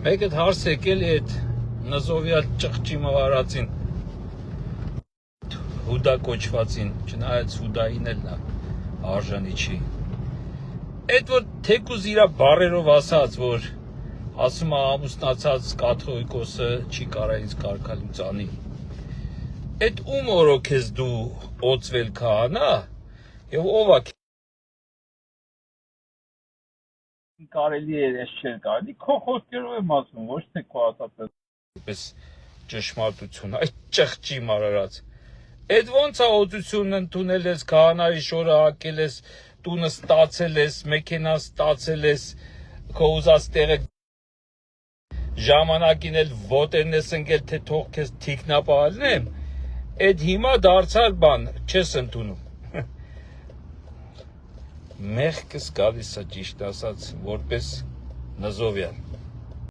Մեկ այդ հարց եկել է այդ նզովյալ ճղճի մվարածին հուդա կոչվածին, չնայած հուդային էլ նա արժանի չի։ Այդ որ թեկուզ իրա բարերով ասած, որ ասում է ամուսնացած կաթողիկոսը չի կարա ինձ կարգալուծանի։ Այդ ում օրոք ես դու օծվել քահանա, եւ ով է կարելի է ես չէր կարելի, քո խոսքերով եմ ասում, ոչ թե քո ասածը։ Պես ճշմարտություն, այդ ճղճի մարարած։ Այդ ոնց է օծությունն ընդունել ես, քահանայի շորը հակել ես, տունը ստացել ես, մեքենան ստացել ես, քո ուզած տեղը ժամանակին էլ ոտերն ես ընկել, թե թող քեզ թիկնապահելնեմ, այդ հիմա դարձյալ բան չես ընդունում։ Մեղքս գալիս է ճիշտ ասած, որպես նզովյալ։